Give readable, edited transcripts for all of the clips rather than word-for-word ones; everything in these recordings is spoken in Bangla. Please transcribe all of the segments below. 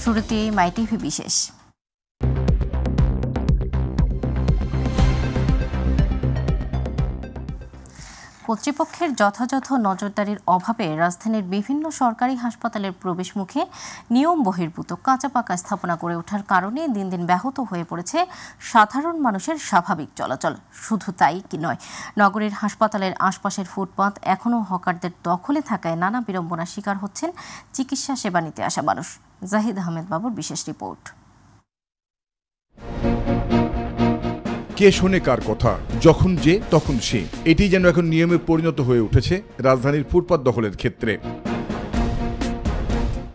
শুরুতেই মাইটিভি বিশেষ। কর্তৃপক্ষের যথাযথ নজরদারির অভাবে রাজধানীর বিভিন্ন সরকারি হাসপাতালের প্রবেশ মুখে নিয়ম বহির্ভূত কাঁচা পাকা স্থাপনা গড়ে ওঠার কারণে দিন দিন ব্যাহত হয়ে পড়েছে সাধারণ মানুষের স্বাভাবিক চলাচল। শুধু তাই কি নয়, নগরীর হাসপাতালের আশপাশের ফুটপাত এখনও হকারদের দখলে থাকায় নানা বিড়ম্বনার শিকার হচ্ছেন চিকিৎসা সেবা নিতে আসা মানুষ। জাহিদ আহমেদ বাবুর বিশেষ রিপোর্ট। কে শোনে কার কথা, যখন যে তখন সে, এটি যেন এখন নিয়মে পরিণত হয়ে উঠেছে রাজধানীর ফুটপাত দখলের ক্ষেত্রে।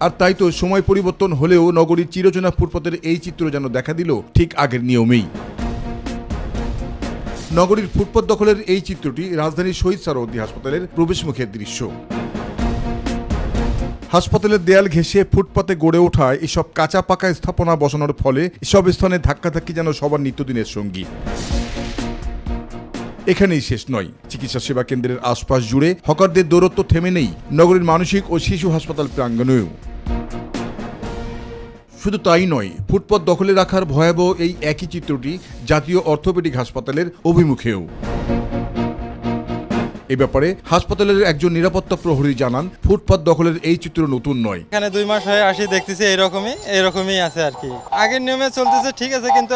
আর তাই তো সময় পরিবর্তন হলেও নগরীর চিরচেনা ফুটপাতের এই চিত্র যেন দেখা দিল ঠিক আগের নিয়মেই। নগরীর ফুটপাত দখলের এই চিত্রটি রাজধানীর শহীদ সোহরাওয়ার্দী হাসপাতালের প্রবেশমুখের দৃশ্য। হাসপাতালের দেয়াল ঘেঁষে ফুটপাতে গড়ে ওঠা এসব কাঁচা পাকা স্থাপনা বসানোর ফলে এসব স্থানে ধাক্কাধাক্কি যেন সবার নিত্যদিনের সঙ্গী। এখানেই শেষ নয়, চিকিৎসা সেবা কেন্দ্রের আশপাশ জুড়ে হকারদের দৌরত্ব থেমে নেই নগরীর মানসিক ও শিশু হাসপাতাল প্রাঙ্গণেও। শুধু তাই নয়, ফুটপাত দখলে রাখার ভয়াবহ এই একই চিত্রটি জাতীয় অর্থোপেডিক হাসপাতালের অভিমুখেও। এ ব্যাপারে হাসপাতালের একজন নিরাপত্তা প্রহরী জানান, ফুটপাত দখলের এই চিত্র নতুন নয়। এখানে 2 মাস হয়ে আসি, দেখতেছি এরকমই আছে আর কি। আগের নিয়মে চলতেছে ঠিক আছে, কিন্তু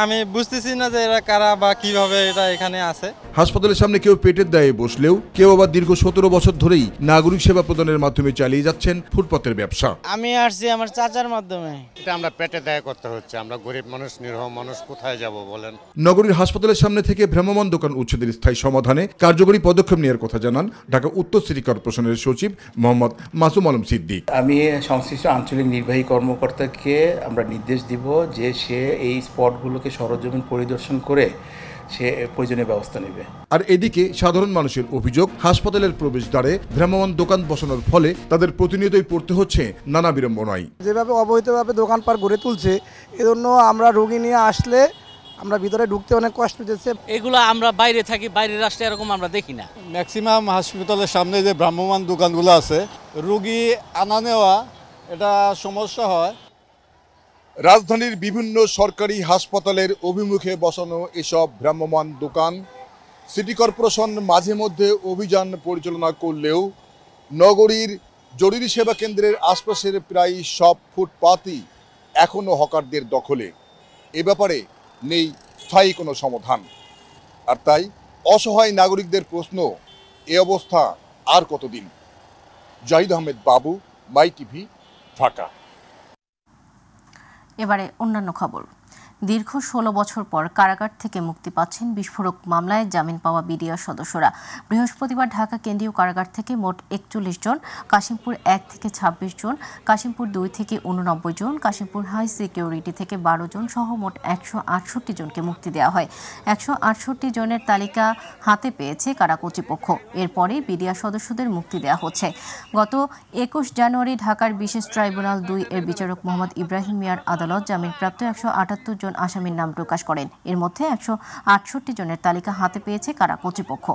আমি বুঝতেছি না যে এরা কারা বা কিভাবে এটা এখানে আছে। হাসপাতালের সামনে কেউ পেটের দায়ে বসলেও কেউ আবার দীর্ঘ 17 বছর ধরেই নাগরিক সেবা প্রদানের মাধ্যমে চালিয়ে যাচ্ছেন ফুটপাতের ব্যবসা। আমি আসছি আমার চাচার মাধ্যমে। এটা আমরা পেটের দায়ে করতে হচ্ছে, আমরা গরিব মানুষ, নিরহ মানুষ, কোথায় যাব বলেন। নগরীর হাসপাতালের সামনে থেকে ভ্রাম্যমাণ দোকান উচ্ছেদের স্থায়ী সমাধানে কার্যকরী পদক্ষেপ নেওয়ার কথা জানান ঢাকা উত্তর সিটি কর্পোরেশনের সচিব মোহাম্মদ মাসুম আলম সিদ্দিক। আমি সংশ্লিষ্ট আঞ্চলিক নির্বাহী কর্মকর্তাকে আমরা নির্দেশ দিব যে সে এই স্পটগুলোকে সরেজমিন পরিদর্শন করে সে প্রয়োজনীয় ব্যবস্থা নেবে। আর এদিকে সাধারণ মানুষের অভিযোগ, হাসপাতালের প্রবেশদ্বারে ভ্রাম্যমাণ দোকান বসানোর ফলে তাদের প্রতিনিয়তই পড়তে হচ্ছে নানা বিড়ম্বনায়। যেভাবে অবৈধভাবে দোকানপাট গড়ে তুলছে, এজন্য আমরা রোগী নিয়ে আসলে আমরা ভিতরে ঢুকতে অনেক কষ্ট হচ্ছে। এগুলো আমরা বাইরে থাকি, বাইরের রাষ্ট্রে এরকম আমরা দেখি না। ম্যাক্সিমাম হাসপাতালের সামনে যে ভ্রাম্যমাণ দোকানগুলো আছে, রোগী আনা নেওয়া এটা সমস্যা হয়। রাজধানীর বিভিন্ন সরকারি হাসপাতালের অভিমুখে বসানো এসব ভ্রাম্যমাণ দোকান সিটি কর্পোরেশন মাঝে মধ্যে অভিযান পরিচালনা করলেও নগরীর জরুরি সেবা কেন্দ্রের আশপাশের প্রায় সব ফুটপাতই এখনও হকারদের দখলে। এ ব্যাপারে নেই স্থায়ী কোনো সমাধান। আর তাই অসহায় নাগরিকদের প্রশ্ন, এ অবস্থা আর কতদিন? জাহিদ আহমেদ বাবু, মাইটিভি, ঢাকা। এবারে অন্যান্য খবর। দীর্ঘ 16 বছর পর কারাগার থেকে মুক্তি পাচ্ছেন বিস্ফোরক মামলায় জামিন পাওয়া বিডিআর সদস্যরা। বৃহস্পতিবার ঢাকা কেন্দ্রীয় কারাগার থেকে মোট 41 জন, কাশিমপুর 1 থেকে 26 জন, কাশিমপুর 2 থেকে 89 জন, কাশিমপুর হাই সিকিউরিটি থেকে 12 জন সহ মোট 168 জনকে মুক্তি দেওয়া হয়। 168 জনের তালিকা হাতে পেয়েছে কারা কর্তৃপক্ষ। এরপরে বিডিআর সদস্যদের মুক্তি দেওয়া হচ্ছে। গত 21 জানুয়ারি ঢাকার বিশেষ ট্রাইব্যুনাল 2 এর বিচারক মোহাম্মদ ইব্রাহিম মিয়ার আদালত জামিনপ্রাপ্ত 178 জন আসামির নাম প্রকাশ করেন। এর মধ্যে 168 জনের তালিকা হাতে পেয়েছে কারা কর্তৃপক্ষ।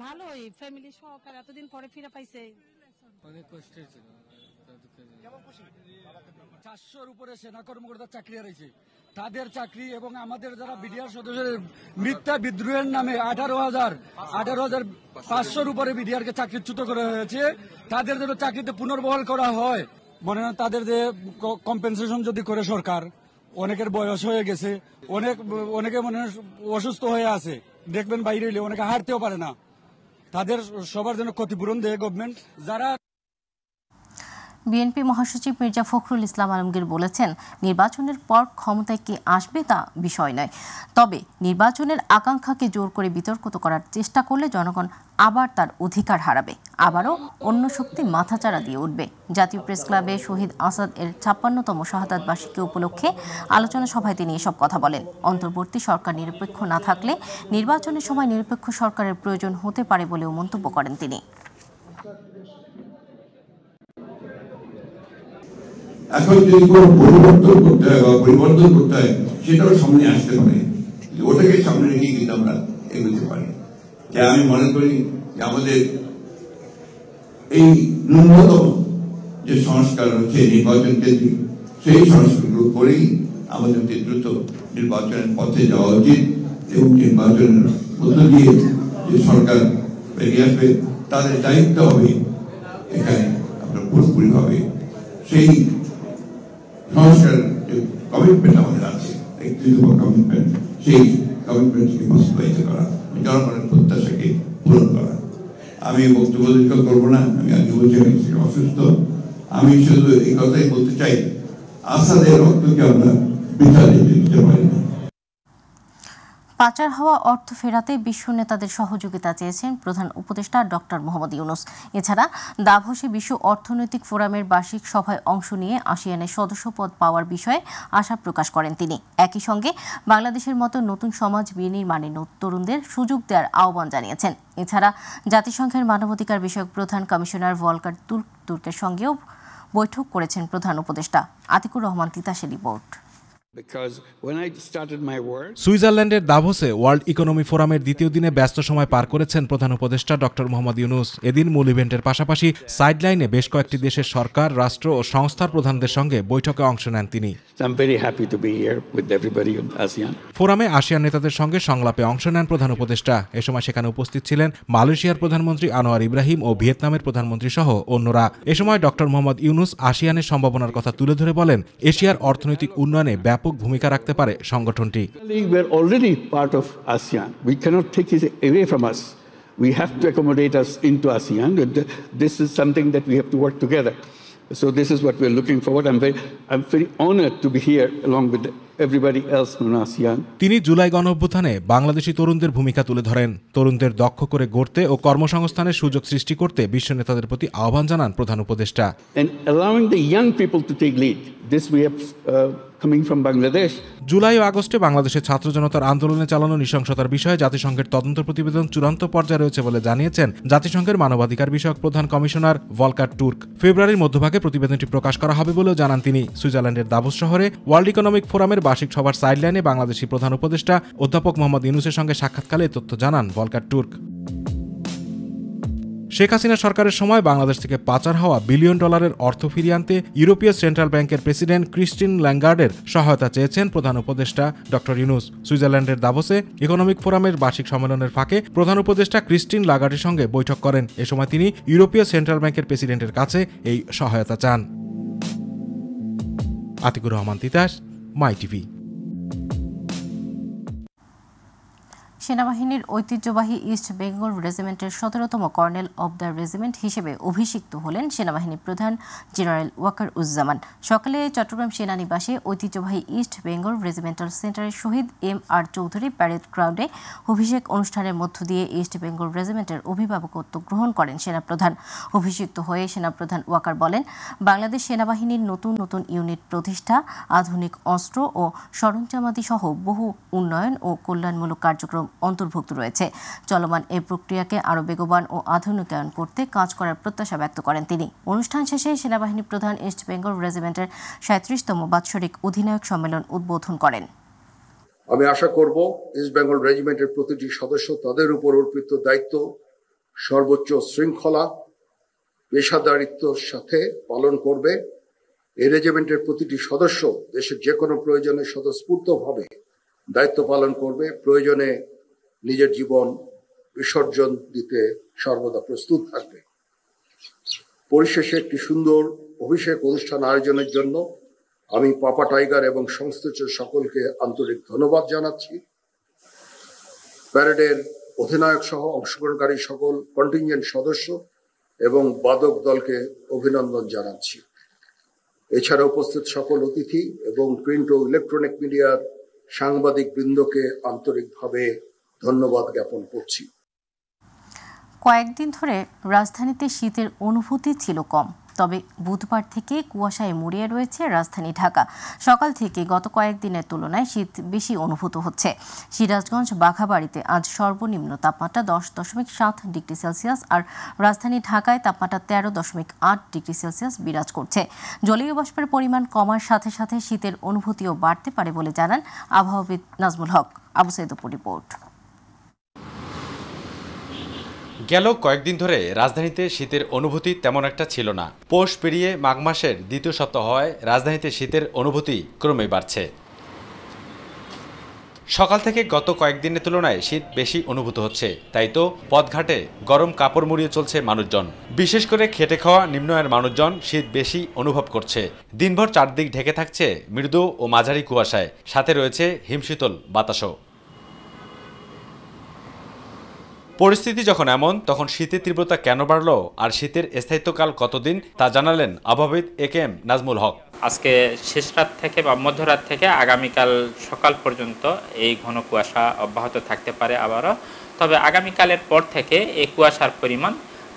ভালোই ফ্যামিলি সহকারে এতদিন পরে ফিরে পাইছে, অনেক কষ্টের ছিল। 400-র উপরে সেনা কর্মকর্তার চাকরি হারিয়েছে, তাদের চাকরি এবং আমাদের যারা বিডিআর সদস্যদের মিথ্যা বিদ্রোহের নামে 18,500-র উপরে বিডিআরকে চাকরিচ্যুত করা হয়েছে। তাদের যেন চাকরিতে পুনর্বহাল করা হয়, মনে হয় তাদের যে কম্পেনসেশন যদি করে সরকার। অনেকের বয়স হয়ে গেছে, অনেকে মনে হয় অসুস্থ হয়ে আছে, দেখবেন বাইরে এলে অনেকে হাঁটতেও পারে না। তাদের সবার জন্য ক্ষতিপূরণ দেয় গভর্নমেন্ট। যারা বিএনপি মহাসচিব মির্জা ফখরুল ইসলাম আলমগীর বলেছেন, নির্বাচনের পর ক্ষমতায় কে আসবে তা বিষয় নয়, তবে নির্বাচনের আকাঙ্ক্ষাকে জোর করে বিতর্কিত করার চেষ্টা করলে জনগণ আবার তার অধিকার হারাবে, আবারও অন্য শক্তি মাথাচাড়া দিয়ে উঠবে। জাতীয় প্রেস ক্লাবে শহীদ আসাদ এর 56তম শাহাদাত বার্ষিকী উপলক্ষে আলোচনা সভায় তিনি এসব কথা বলেন। অন্তর্বর্তী সরকার নিরপেক্ষ না থাকলে নির্বাচনের সময় নিরপেক্ষ সরকারের প্রয়োজন হতে পারে বলেও মন্তব্য করেন তিনি। এখন যদি কোনো পরিবর্তন করতে হয় বা পরিবর্তন করতে হয়, সেটাও সামনে আসতে পারে। ওটাকে সামনে রেখে কিন্তু আমরা এগোতে পারি। তাই আমি মনে করি যে আমাদের এই ন্যূনতম যে সংস্কার হচ্ছে নির্বাচন কেন্দ্রিক, সেই সংস্কারগুলো করেই আমাদের দ্রুত নির্বাচনের পথে যাওয়া উচিত এবং নির্বাচনের মধ্য দিয়ে যে সরকার বেরিয়ে আসবে তাদের দায়িত্ব হবে এখানে আপনার পুরোপুরিভাবে সেই সংস্কার যে কমিটমেন্ট আমাদের আছে, একত্রিত কমিটমেন্ট, সেই কমিটমেন্টকে বাস্তবায়িত করা, জনগণের প্রত্যাশাকে পূরণ করা। আমি বক্তব্য দীর্ঘ করবো না, আমি আগে বলছি আমি অসুস্থ। আমি শুধু এই কথাই বলতে চাই, আসাদের রক্তকে আমরা বৃথা দিতে পারি না। পাচার হওয়া অর্থ ফেরাতে বিশ্ব নেতাদের সহযোগিতা চেয়েছেন প্রধান উপদেষ্টা ডক্টর মোহাম্মদ ইউনূস। এছাড়া দাভোসে বিশ্ব অর্থনৈতিক ফোরামের বার্ষিক সভায় অংশ নিয়ে আসিয়ানের সদস্যপদ পাওয়ার বিষয়ে আশা প্রকাশ করেন তিনি। একই সঙ্গে বাংলাদেশের মতো নতুন সমাজ বিনির্মাণে তরুণদের সুযোগ দেওয়ার আহ্বান জানিয়েছেন। এছাড়া জাতিসংঘের মানবাধিকার বিষয়ক প্রধান কমিশনার ভলকার তুর্কের সঙ্গেও বৈঠক করেছেন প্রধান উপদেষ্টা। আতিকুর রহমান তিতাসের রিপোর্ট। সুইজারল্যান্ডের দাভোসে ওয়ার্ল্ড ইকোনমি ফোরামের দ্বিতীয় দিনে ব্যস্ত সময় পার করেছেন প্রধান উপদেষ্টা ডক্টর মোহাম্মদ ইউনূস। এদিন মূল ইভেন্টের পাশাপাশি সাইডলাইনে বেশ কয়েকটি দেশের সরকার, রাষ্ট্র ও সংস্থার প্রধানদের সঙ্গে বৈঠকে অংশ নেন তিনি। ফোরামে আসিয়ান নেতাদের সঙ্গে সংলাপে অংশ নেন প্রধান উপদেষ্টা। এ সময় সেখানে উপস্থিত ছিলেন মালয়েশিয়ার প্রধানমন্ত্রী আনোয়ার ইব্রাহিম ও ভিয়েতনামের প্রধানমন্ত্রী সহ অন্যরা। এ সময় ডক্টর মোহাম্মদ ইউনূস আসিয়ানের সম্ভাবনার কথা তুলে ধরে বলেন, এশিয়ার অর্থনৈতিক উন্নয়নে ব্যাপক ভূমিকা রাখতে পারে সংগঠনটি। We have to accommodate us into ASEAN. This is something that we have to work together. So this is what we're looking forward. I'm very honored to be here along with everybody else from ASEAN. তিনি জুলাই গণঅভ্যুত্থানে বাংলাদেশি তরুণদের ভূমিকা তুলে ধরেন। তরুণদের দক্ষ করে গড়তে ও কর্মসংস্থানের সুযোগ সৃষ্টি করতে বিশ্ব নেতাদের প্রতি আহ্বান জানান প্রধান উপদেষ্টা। And allowing the young people to take lead. This we have coming from Bangladesh. July ও আগস্টে বাংলাদেশের ছাত্র জনতার আন্দোলনে চালানো নৃশংসতার বিষয়ে জাতিসংঘের তদন্ত প্রতিবেদন চূড়ান্ত পর্যায়ে রয়েছে বলে জানিয়েছেন জাতিসংঘের মানবাধিকার বিষয়ক প্রধান কমিশনার ভলকার তুর্ক। ফেব্রুয়ারির মধ্যভাগে প্রতিবেদনটি প্রকাশ করা হবে বলেও জানান তিনি। সুইজারল্যান্ডের দাভোস শহরে ওয়ার্ল্ড ইকোনমিক ফোরামের বার্ষিক সভার সাইডলাইনে বাংলাদেশি প্রধান উপদেষ্টা অধ্যাপক মোহাম্মদ ইউনূসের সঙ্গে সাক্ষাৎকালে এ তথ্য জানান ভলকার তুর্ক। শেখ হাসিনা সরকারের সময় বাংলাদেশ থেকে পাচার হওয়া বিলিয়ন ডলারের অর্থ ফিরিয়ে আনতে ইউরোপীয় সেন্ট্রাল ব্যাংকের প্রেসিডেন্ট ক্রিস্টিন ল্যাঙ্গার্ডের সহায়তা চেয়েছেন প্রধান উপদেষ্টা ডক্টর ইউনূস। সুইজারল্যান্ডের দাভোসে ইকোনমিক ফোরামের বার্ষিক সম্মেলনের ফাঁকে প্রধান উপদেষ্টা ক্রিস্টিন লাগার্ডের সঙ্গে বৈঠক করেন। এ সময় তিনি ইউরোপীয় সেন্ট্রাল ব্যাংকের প্রেসিডেন্টের কাছে এই সহায়তা চান। আতিকুর রহমান তিতাস, মাই টিভি। সেনাবাহিনীর ঐতিহ্যবাহী ইস্ট বেঙ্গল রেজিমেন্টের ১৭তম কর্নেল অব দ্য রেজিমেন্ট হিসেবে অভিষিক্ত হলেন সেনাবাহিনী প্রধান জেনারেল ওয়াকার উজ্জামান। সকালে চট্টগ্রাম সেনানিবাসে ঐতিহ্যবাহী ইস্ট বেঙ্গল রেজিমেন্টাল সেন্টারের শহীদ MR চৌধুরী প্যারেড গ্রাউন্ডে অভিষেক অনুষ্ঠানের মধ্য দিয়ে ইস্ট বেঙ্গল রেজিমেন্টের অভিভাবকত্ব গ্রহণ করেন সেনাপ্রধান। অভিষিক্ত হয়ে সেনাপ্রধান ওয়াকার বলেন, বাংলাদেশ সেনাবাহিনীর নতুন নতুন ইউনিট প্রতিষ্ঠা, আধুনিক অস্ত্র ও সরঞ্জামাদি সহ বহু উন্নয়ন ও কল্যাণমূলক কার্যক্রম অন্তর্ভুক্ত রয়েছে। চলমান এই প্রক্রিয়াকে আরও বেগবান ও আধুনিকায়ন করতে কাজ করার প্রত্যাশা ব্যক্ত করেন তিনি। অনুষ্ঠান শেষে সেনাবাহিনী প্রধান ইস্ট বেঙ্গল রেজিমেন্টের ৩৭তম বাৎসরিক অধিনায়ক সম্মেলন উদ্বোধন করেন। আমি আশা করব ইস্ট বেঙ্গল রেজিমেন্টের প্রতিটি সদস্য তাদের উপর অর্পিত দায়িত্ব সর্বোচ্চ শৃঙ্খলা, পেশাদারিত্বর সাথে পালন করবে। এই রেজিমেন্টের প্রতিটি সদস্য দেশের যে কোনো প্রয়োজনে স্বতঃস্ফূর্তভাবে দায়িত্ব পালন করবে, প্রয়োজনে নিজের জীবন বিসর্জন দিতে সর্বদা প্রস্তুত থাকবে। পরিশেষে একটি সুন্দর অভিষেক অনুষ্ঠান আয়োজনের জন্য আমি পাপা টাইগার এবং সংশ্লিষ্ট সকলকে আন্তরিক ধন্যবাদ জানাচ্ছি। প্যারেডের অধিনায়ক সহ অংশগ্রহণকারী সকল কন্টিনজেন্ট সদস্য এবং বাদক দলকে অভিনন্দন জানাচ্ছি। এছাড়া উপস্থিত সকল অতিথি এবং প্রিন্ট ও ইলেকট্রনিক মিডিয়ার সাংবাদিক বৃন্দকে আন্তরিকভাবে ধন্যবাদ জ্ঞাপন করছি। কয়েকদিন ধরে রাজধানীতে শীতের অনুভূতি ছিল কম, তবে বুধবার থেকে কুয়াশায় মুড়িয়ে রয়েছে রাজধানী ঢাকা। সকাল থেকে গত কয়েকদিনের তুলনায় শীত বেশি অনুভূত হচ্ছে। সিরাজগঞ্জ, বাঘাবাড়িতে আজ সর্বনিম্ন তাপমাত্রা 10.7 ডিগ্রি সেলসিয়াস আর রাজধানী ঢাকায় তাপমাত্রা 13.8 ডিগ্রি সেলসিয়াস বিরাজ করছে। জলীয় বাষ্পের পরিমাণ কমার সাথে সাথে শীতের অনুভূতিও বাড়তে পারে বলে জানান আবহাওয়াবিদ নাজমুল হক। আবু সাইদুর রিপোর্ট। গেল কয়েকদিন ধরে রাজধানীতে শীতের অনুভূতি তেমন একটা ছিল না। পৌষ পেরিয়ে মাঘ মাসের দ্বিতীয় সপ্তাহ হওয়ায় রাজধানীতে শীতের অনুভূতি ক্রমেই বাড়ছে। সকাল থেকে গত কয়েকদিনের তুলনায় শীত বেশি অনুভূত হচ্ছে, তাই তো পথঘাটে গরম কাপড় মুড়িয়ে চলছে মানুষজন। বিশেষ করে খেটে খাওয়া নিম্ন আয়ের মানুষজন শীত বেশি অনুভব করছে। দিনভর চারদিক ঢেকে থাকছে মৃদু ও মাঝারি কুয়াশায়, সাথে রয়েছে হিমশীতল বাতাসও। পরিস্থিতি যখন এমন, তখন শীতের তীব্রতা কেন বাড়ল আর শীতের স্থায়িত্বকাল কতদিন তা জানালেন আবহাওয়াবিদ একেএম নাজমুল হক। আজকে শেষ রাত থেকে বা মধ্যরাত থেকে আগামীকাল সকাল পর্যন্ত এই ঘন কুয়াশা অব্যাহত থাকতে পারে আবারও, তবে আগামীকালের পর থেকে এই কুয়াশার পরিমাণ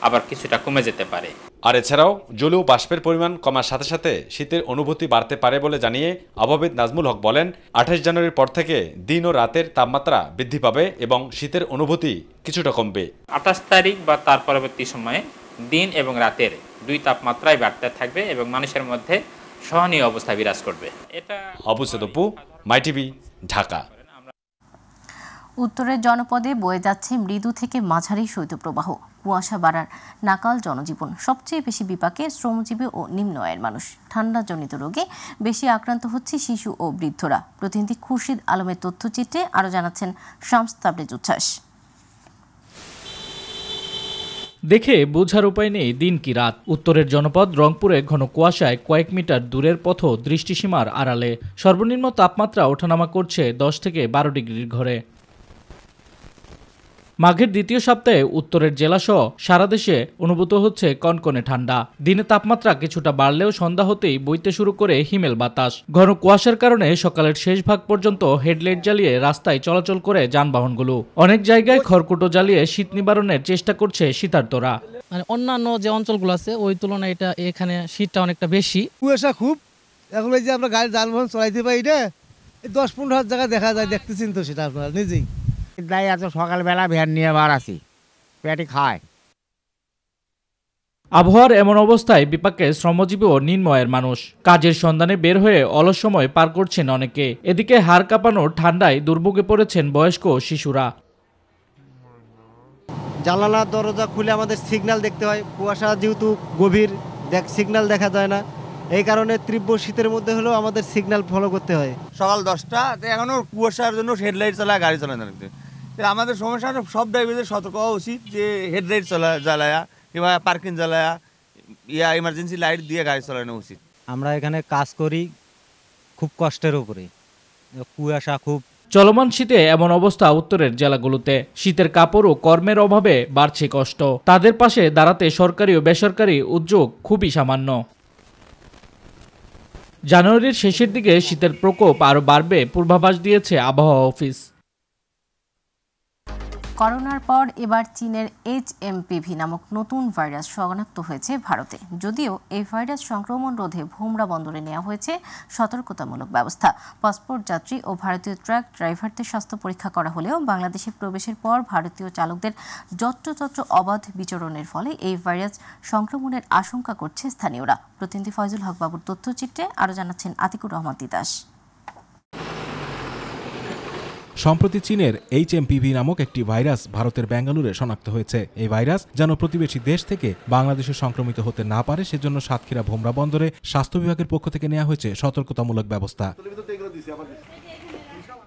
আবার কিছুটা কমে যেতে পারে। আর এছাড়াও জলীয় বাষ্পের পরিমাণ কমার সাথে সাথে শীতের অনুভূতি বাড়তে পারে বলে জানিয়ে আবহাওয়াবিদ নাজমুল হক বলেন, 28 জানুয়ারির পর থেকে দিন ও রাতের তাপমাত্রা বৃদ্ধি পাবে এবং শীতের অনুভূতি কিছুটা কমবে। 28 তারিখ বা তার পরবর্তী সময়ে দিন এবং রাতের দুই তাপমাত্রাই বাড়তে থাকবে এবং মানুষের মধ্যে সহনীয় অবস্থা বিরাজ করবে। এটা আবু সদপু, মাই টিভি, ঢাকা। উত্তরের জনপদে বয়ে যাচ্ছে মৃদু থেকে মাঝারি শৈত্যপ্রবাহ। কুয়াশা বাড়ার নাকাল জনজীবন। সবচেয়ে বেশি বিপাকে শ্রমজীবী ও নিম্ন আয়ের মানুষ। ঠান্ডাজনিত রোগে বেশি আক্রান্ত হচ্ছে শিশু ও বৃদ্ধরা। প্রতিনিধি খুরশিদ আলমের তথ্যচিত্রে আরও জানাচ্ছেন শামস তাবরেজ উচ্ছ্বাস। দেখে বোঝার উপায় নেই দিন কি রাত। উত্তরের জনপদ রংপুরে ঘন কুয়াশায় কয়েক মিটার দূরের পথও দৃষ্টিসীমার আড়ালে। সর্বনিম্ন তাপমাত্রা ওঠানামা করছে 10 থেকে 12 ডিগ্রির ঘরে। মাঘের দ্বিতীয় সপ্তাহে উত্তরের জেলাসহ সারা দেশে অনুভূত হচ্ছে কনকনে ঠান্ডা। দিনে তাপমাত্রা কিছুটা বাড়লেও সন্ধ্যা হতেই বইতে শুরু করে হিমেল বাতাস। ঘন কুয়াশার কারণে সকালের শেষ ভাগ পর্যন্ত হেডলাইট জ্বালিয়ে রাস্তায় চলাচল করে যানবাহনগুলো। অনেক জায়গায় খড়কুটো জ্বালিয়ে শীত নিবারণের চেষ্টা করছে শীতার্তরা। মানে অন্যান্য যে অঞ্চলগুলো আছে ওই তুলনায় এটা এখানে শীতটা অনেকটা বেশি। কুয়াশা খুব, এখন এই যে আমরা গাড়ি যানবাহন চলাইতে পারি না, 10-15 হাজার জায়গা দেখা যায়, দেখতেছেন তো সেটা আপনারা নিজেই। তাই এত সকালবেলা ভ্যান নিয়ে বার আসি, পেটে খায়। আবহাওয়ার এমন অবস্থায় বিপাকে শ্রমজীবী ও নিম্ন আয়ের মানুষ। কাজের সন্ধানে বের হয়ে অলস সময় পার করছেন অনেকে। এদিকে হাড় কাঁপানো ঠান্ডায় দুর্ভোগে পড়েছেন বয়স্ক ও শিশুরা। জানালা দরজা খুলে আমাদের সিগন্যাল দেখতে হয়। কুয়াশা যেহেতু গভীর, সিগন্যাল দেখা যায় না, এই কারণে তীব্র শীতের মধ্যে হলেও আমাদের সিগন্যাল ফলো করতে হয়। সকাল 10টা এখনো কুয়াশার জন্য হেডলাইট চালায় গাড়ি চালায় না। আমাদের সমস্যা সব ড্রাইভারদের সতর্ক হওয়া উচিত যে হেডলাইট জ্বালায়া কিংবা পার্কিং জ্বালায়া ইমার্জেন্সি লাইট দিয়ে গাড়ি চালানো উচিত। আমরা এখানে কাজ করি খুব কষ্টের উপরে, কুয়াশা খুব। চলমান শীতে এমন অবস্থা উত্তরের জেলাগুলোতে। শীতের কাপড় ও কর্মের অভাবে বাড়ছে কষ্ট। তাদের পাশে দাঁড়াতে সরকারি ও বেসরকারি উদ্যোগ খুবই সামান্য। জানুয়ারির শেষের দিকে শীতের প্রকোপ আরও বাড়বে পূর্বাভাস দিয়েছে আবহাওয়া অফিস। করোনার পর এবার চীনের HMPV নামক নতুন ভাইরাস শনাক্ত হয়েছে ভারতে। যদিও এই ভাইরাস সংক্রমণ রোধে ভোমরা বন্দরে নেওয়া হয়েছে সতর্কতামূলক ব্যবস্থা। পাসপোর্ট যাত্রী ও ভারতীয় ট্রাক ড্রাইভারদের স্বাস্থ্য পরীক্ষা করা হলেও বাংলাদেশে প্রবেশের পর ভারতীয় চালকদের যত্রতত্র অবাধ বিচরণের ফলে এই ভাইরাস সংক্রমণের আশঙ্কা করছে স্থানীয়রা। প্রতিনিধি ফয়জুল হক বাবুর তথ্যচিত্রে আরও জানাচ্ছেন আতিকুর রহমান তিতাস। সম্প্রতি চীনের HMPV নামক একটি ভাইরাস ভারতের বেঙ্গালুরে শনাক্ত হয়েছে। এই ভাইরাস যেন প্রতিবেশী দেশ থেকে বাংলাদেশে সংক্রমিত হতে না পারে সেজন্য সাতক্ষীরা ভোমরা বন্দরে স্বাস্থ্য বিভাগের পক্ষ থেকে নেওয়া হয়েছে সতর্কতামূলক ব্যবস্থা।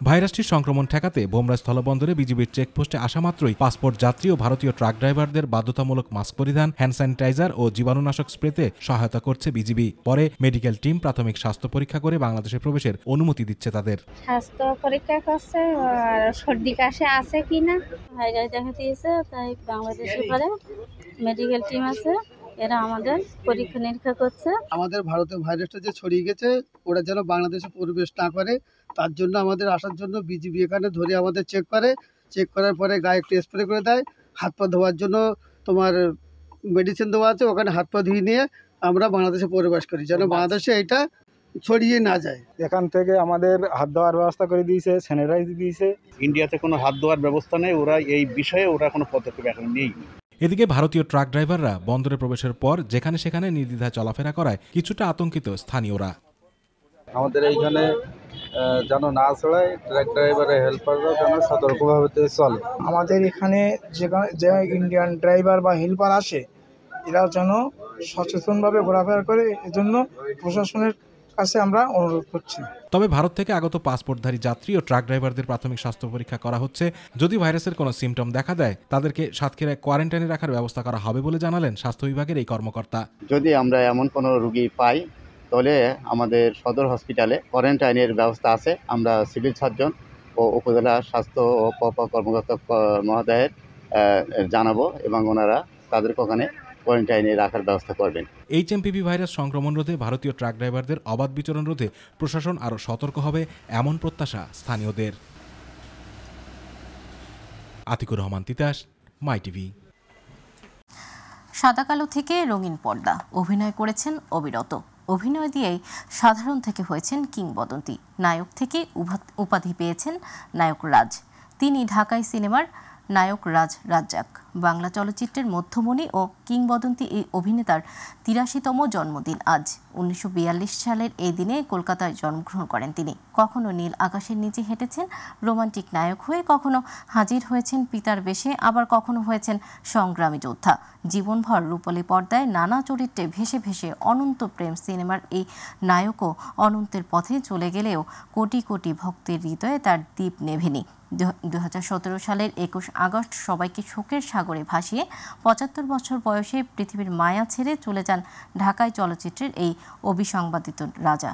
ভাইরাসটির সংক্রমণ ঠেকাতে ভোমরা স্থলবন্দরে বিজিবির চেকপোস্টে আসা মাত্রই পাসপোর্ট যাত্রী ও ভারতীয় ট্রাক ড্রাইভারদের বাধ্যতামূলক মাস্ক পরিধান, হ্যান্ড স্যানিটাইজার ও জীবাণুনাশক স্প্রেতে সহায়তা করছে বিজিবি। পরে মেডিকেল টিম প্রাথমিক স্বাস্থ্য পরীক্ষা করে বাংলাদেশে প্রবেশের অনুমতি দিচ্ছে তাদের। স্বাস্থ্য পরীক্ষা করছে আর সর্দি কাশি আছে কিনা ভাইরাস দেখা দিয়েছে, তাই বাংলাদেশে পরে মেডিকেল টিম আছে, এরা আমাদের পরীক্ষা নিরীক্ষা করছে। আমাদের ভারতে ভাইরাসটা যে ছড়িয়ে গেছে ওরা যেন বাংলাদেশে প্রবেশ না করে, তার জন্য আমাদের আসার জন্য বিজিবি এখানে ধরে আমাদের চেক করে, চেক করার পরে গায়ে একটু স্প্রে করে দেয়। হাত পা ধোয়ার জন্য তোমার মেডিসিন দেওয়া আছে, ওখানে হাত পা ধুয়ে নিয়ে আমরা বাংলাদেশে প্রবেশ করি, যেন বাংলাদেশে এটা ছড়িয়ে না যায়। এখান থেকে আমাদের হাত ধোয়ার ব্যবস্থা করে দিয়েছে, স্যানিটাইজ দিয়েছে। ইন্ডিয়াতে কোনো হাত ধোয়ার ব্যবস্থা নেই, ওরা এই বিষয়ে ওরা কোনো পদক্ষেপ এখন নেই। এদিকে ভারতীয় ট্রাক ড্রাইভাররা বন্দরে প্রবেশের পর যেখানে সেখানে নির্দ্বিধায় চলাফেরা করায় কিছুটা আতঙ্কিত স্থানীয়রা। আমাদের এইখানে যেন না ছড়ায়, ট্রাক ড্রাইভারের হেল্পাররাও যেন সতর্কভাবে চলে। আমাদের এখানে যে ইন্ডিয়ান ড্রাইভার বা হেল্পার আসে এরা যেন সচেতনভাবে ঘোরাফেরা করে, এজন্য প্রশাসনের কাছে আমরা অনুরোধ করছি। তবে ভারত থেকে আগত পাসপোর্টধারী যাত্রী ও ট্রাক ড্রাইভারদের প্রাথমিক স্বাস্থ্য পরীক্ষা করা হচ্ছে। যদি ভাইরাসের কোনো সিমটম দেখা দেয় তাদেরকে সাতক্ষীরায় কোয়ারেন্টাইনে রাখার ব্যবস্থা করা হবে বলে জানালেন স্বাস্থ্য বিভাগের এই কর্মকর্তা। যদি আমরা এমন কোনো রোগী পাই তাহলে আমাদের সদর হসপিটালে কোয়ারেন্টাইনের ব্যবস্থা আছে। আমরা সিভিল সার্জন ও উপজেলা স্বাস্থ্য ও কর্মকর্তা মহোদয়ের জানাবো এবং ওনারা তাদেরকে ওখানে কোয়ারেন্টাইনে রাখার ব্যবস্থা করবেন। HMPV ভাইরাস সংক্রমণ রোধে ভারতীয় ট্রাক ড্রাইভারদের অবাধ বিচরণ রোধে প্রশাসন আরও সতর্ক হবে এমন প্রত্যাশা স্থানীয়দের। আতিকুর রহমান তিতাস, মাই টিভি। সাদা কালো থেকে রঙিন পর্দা অভিনয় করেছেন অবিরত। অভিনয় দিয়েই সাধারণ থেকে হয়েছেন কিংবদন্তি। নায়ক থেকে উপাধি পেয়েছেন নায়ক রাজ। তিনি ঢাকাই সিনেমার নায়ক রাজ রাজ্জাক। বাংলা চলচ্চিত্রের মধ্যমণি ও কিংবদন্তি এই অভিনেতার ৮৩তম জন্মদিন আজ। ১৯৪২ সালের এই দিনে কলকাতায় জন্মগ্রহণ করেন তিনি। কখনো নীল আকাশের নিচে হেঁটেছেন রোমান্টিক নায়ক হয়ে, কখনো হাজির হয়েছেন পিতার বেশে, আবার কখনো হয়েছেন সংগ্রামী যোদ্ধা। জীবনভর রূপলী পর্দায় নানা চরিত্রে ভেসে ভেসে অনন্ত প্রেম সিনেমার এই নায়কও অনন্তের পথে চলে গেলেও কোটি কোটি ভক্তের হৃদয়ে তার দীপ নেভেনি। ২০১৭ সালের ২১ আগস্ট সবাইকে শোকের সাগরে ভাসিয়ে ৭৫ বছর বয়সে পৃথিবীর মায়া ছেড়ে চলে যান ঢাকাই চলচ্চিত্রের এই অবিসংবাদিত রাজা।